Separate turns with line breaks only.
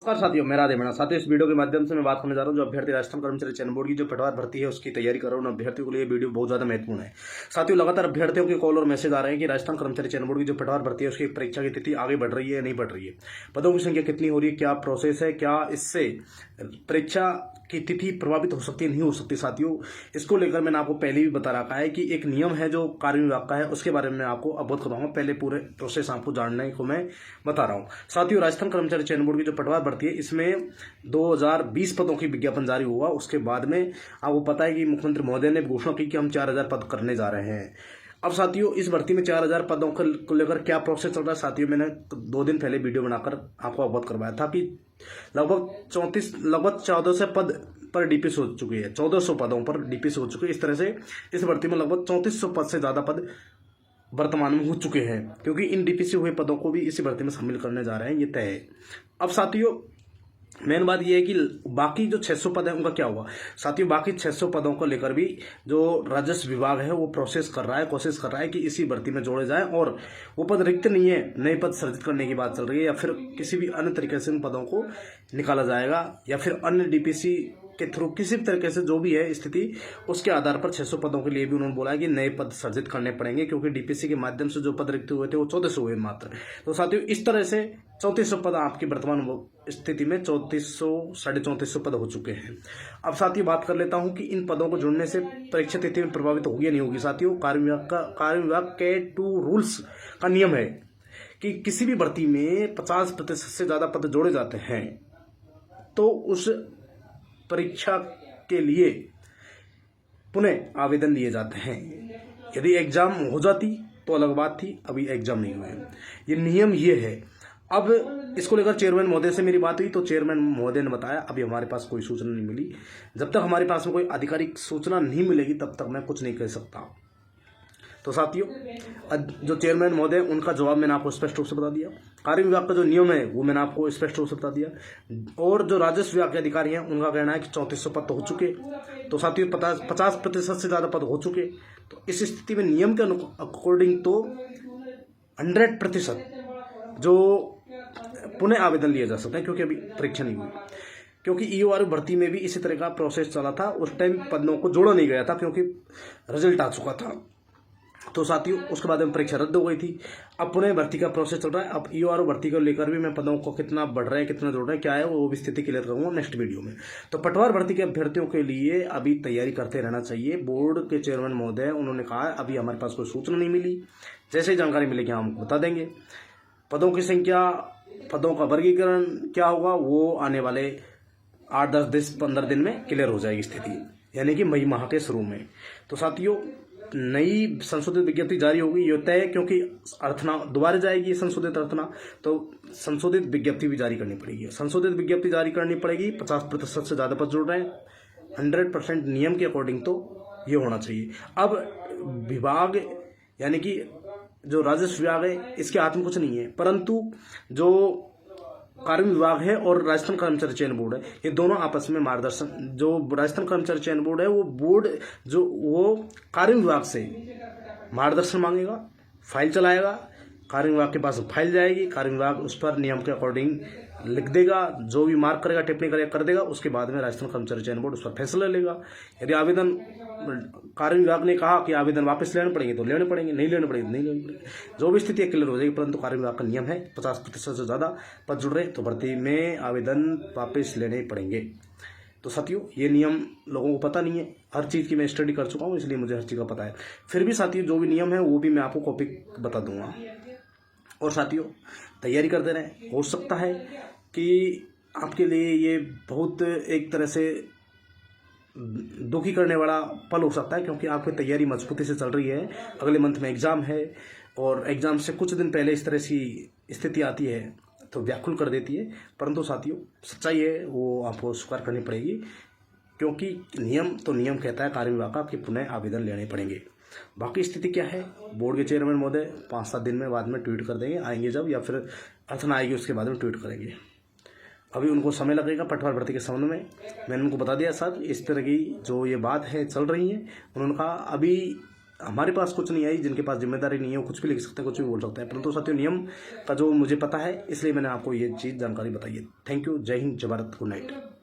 नमस्कार साथियों, मैं राधे मीणा। साथियों, इस वीडियो के माध्यम से मैं बात करने जा रहा हूं जो अभ्यर्थी राजस्थान कर्मचारी चयन बोर्ड की जो पटवार भर्ती है उसकी तैयारी कर रहा हूं, उन अभ्यर्थियों के लिए वीडियो बहुत ज्यादा महत्वपूर्ण है। साथियों, लगातार अभ्यर्थियों के कॉल और मैसेज आ रहे हैं कि राजस्थान कर्मचारी चयन बोर्ड की जो पटवार भर्ती है उसकी परीक्षा की तिथि आगे बढ़ रही है या नहीं बढ़ रही है, पदों की संख्या कितनी हो रही है, क्या प्रोसेस है, क्या इससे परीक्षा की तिथि प्रभावित हो सकती है, नहीं हो सकती। साथियों, इसको लेकर मैंने आपको पहले भी बता रखा है कि एक नियम है जो कार्य विभाग का है, उसके बारे में आपको अवगत कराऊंगा। पहले पूरे प्रोसेस आपको जानने को मैं बता रहा हूं। साथियों, राजस्थान कर्मचारी चयन बोर्ड की जो पटवार भर्ती है इसमें 2020 पदों की विज्ञापन जारी हुआ। उसके बाद में आपको पता है कि मुख्यमंत्री महोदय ने घोषणा की कि हम 4000 पद करने जा रहे हैं। अब साथियों, इस भर्ती में 4000 पदों को लेकर क्या प्रोसेस चल रहा है, साथियों मैंने 2 दिन पहले वीडियो बनाकर आपको अवगत करवाया था कि लगभग 1400 पद पर डीपीसी हो चुकी है, 1400 पदों पर डीपीसी हो चुकी है। इस तरह से इस भर्ती में लगभग 3400 पद से ज्यादा पद वर्तमान में हो चुके हैं, क्योंकि इन डीपीसी हुए पदों को भी इसी भर्ती में शामिल करने जा रहे हैं, ये तय है। अब साथियों, मेन बात यह है कि बाकी जो 600 पद है उनका क्या हुआ। साथियों, बाकी 600 पदों को लेकर भी जो राजस्व विभाग है वो प्रोसेस कर रहा है, कोशिश कर रहा है कि इसी भर्ती में जोड़े जाए, और वो पद रिक्त नहीं है, नए पद सृजित करने की बात चल रही है, या फिर किसी भी अन्य तरीके से उन पदों को निकाला जाएगा, या फिर अन्य डीपीसी के थ्रू किसी भी तरीके से जो भी है स्थिति, उसके आधार पर 600 पदों के लिए भी उन्होंने बोला है कि नए पद सृजित करने पड़ेंगे, क्योंकि डीपीसी के माध्यम से जो पद रिक्त हुए थे वो 1400 हुए मात्र। तो साथियों, इस तरह से 3400 पद आपकी वर्तमान स्थिति में 3400-3450 पद हो चुके हैं। अब साथियों, बात कर लेता हूं कि इन पदों को जुड़ने से परीक्षा तिथि में प्रभावित होगी या नहीं होगी। साथियों, कार्य विभाग के 2 रूल्स का नियम है कि किसी भी भर्ती में 50% से ज्यादा पद जोड़े जाते हैं तो उस परीक्षा के लिए पुनः आवेदन दिए जाते हैं। यदि एग्जाम हो जाती तो अलग बात थी, अभी एग्जाम नहीं हुए, ये नियम ये है। अब इसको लेकर चेयरमैन महोदय से मेरी बात हुई तो चेयरमैन महोदय ने बताया अभी हमारे पास कोई सूचना नहीं मिली, जब तक हमारे पास में कोई आधिकारिक सूचना नहीं मिलेगी तब तक मैं कुछ नहीं कह सकता। तो साथियों, जो चेयरमैन महोदय उनका जवाब मैंने आपको स्पष्ट रूप से बता दिया, कार्य विभाग का जो नियम है वो मैंने आपको स्पष्ट रूप से बता दिया, और जो राजस्व विभाग के अधिकारी हैं उनका कहना है कि 3400 पद तो हो चुके। तो साथियों, 50% से ज्यादा पद हो चुके। तो इस स्थिति में नियम के अकॉर्डिंग तो 100% जो पुनः आवेदन लिए जा सकते हैं, क्योंकि अभी परीक्षा नहीं हुई। क्योंकि ईओआर भर्ती में भी इसी तरह का प्रोसेस चला था, उस टाइम पदों को जोड़ा नहीं गया था क्योंकि रिजल्ट आ चुका था। तो साथियों, उसके बाद में परीक्षा रद्द हो गई थी। अब पुनः भर्ती का प्रोसेस चल रहा है। अब ईओआर भर्ती को लेकर भी मैं पदों को कितना बढ़ रहा है, कितना जोड़ रहा है, क्या है, वो भी स्थिति क्लियर करूंगा नेक्स्ट वीडियो में। तो पटवार भर्ती के अभ्यर्थियों के लिए अभी तैयारी करते रहना चाहिए। बोर्ड के चेयरमैन महोदय उन्होंने कहा अभी हमारे पास कोई सूचना नहीं मिली, जैसे ही जानकारी मिलेगी हम बता देंगे। पदों की संख्या, पदों का वर्गीकरण क्या होगा, वो आने वाले 8, 10, 15 दिन में क्लियर हो जाएगी स्थिति, यानी कि मई माह के शुरू में। तो साथियों, नई संशोधित विज्ञप्ति जारी होगी, ये तय है, क्योंकि अर्थना दोबारा जाएगी संशोधित अर्थना, तो संशोधित विज्ञप्ति भी जारी करनी पड़ेगी। संशोधित विज्ञप्ति जारी करनी पड़ेगी। 50% से ज्यादा पद जुड़ रहे हैं, 100% नियम के अकॉर्डिंग तो ये होना चाहिए। अब विभाग यानी कि जो राजस्व विभाग है इसके हाथ में कुछ नहीं है, परंतु जो कार्य विभाग है और राजस्थान कर्मचारी चयन बोर्ड है, ये दोनों आपस में मार्गदर्शन, जो राजस्थान कर्मचारी चयन बोर्ड है वो बोर्ड जो वो कार्य विभाग से मार्गदर्शन मांगेगा, फाइल चलाएगा, कार्य विभाग के पास फाइल जाएगी, कार्य विभाग उस पर नियम के अकॉर्डिंग लिख देगा, जो भी मार्क करेगा, टिप्पणी करेगा, कर देगा। उसके बाद में राजस्थान कर्मचारी चयन बोर्ड उस पर फैसला लेगा। यदि आवेदन कार्य विभाग ने कहा कि आवेदन वापस लेने पड़ेंगे तो लेने पड़ेंगे, नहीं लेने पड़ेंगे नहीं लेने पड़ेंगे, जो भी स्थिति क्लियर हो जाएगी। परंतु कार्य विभाग का नियम है 50% से ज्यादा पद जुड़ रहे तो भर्ती में आवेदन वापस लेने पड़ेंगे। तो साथियों, ये नियम लोगों को पता नहीं है, हर चीज़ की मैं स्टडी कर चुका हूँ, इसलिए मुझे हर चीज़ का पता है। फिर भी साथियों, जो भी नियम है वो भी मैं आपको कॉपी बता दूंगा। और साथियों, तैयारी करते रहें। हो सकता है कि आपके लिए ये बहुत एक तरह से दुखी करने वाला पल हो सकता है, क्योंकि आपकी तैयारी मजबूती से चल रही है। अगले मंथ में एग्जाम है, और एग्जाम से कुछ दिन पहले इस तरह की स्थिति आती है तो व्याकुल कर देती है। परंतु साथियों, सच्चाई है वो आपको स्वीकार करनी पड़ेगी, क्योंकि नियम तो नियम कहता है कार्य विभाग का कि पुनः आवेदन लेने पड़ेंगे। बाकी स्थिति क्या है, बोर्ड के चेयरमैन महोदय 5-7 दिन में बाद में ट्वीट कर देंगे, आएंगे जब, या फिर अर्थना आएगी उसके बाद में ट्वीट करेंगे। अभी उनको समय लगेगा पटवार भर्ती के संबंध में। मैंने उनको बता दिया सर, इस तरह की जो ये बात है चल रही है। उन्होंने कहा अभी हमारे पास कुछ नहीं है, जिनके पास जिम्मेदारी नहीं है वो कुछ भी लिख सकते हैं, कुछ भी बोल सकते हैं, परंतु साथियों नियम का जो मुझे पता है इसलिए मैंने आपको ये चीज़ जानकारी बताई है। थैंक यू, जय हिंद, जय भारत, गुड नाइट।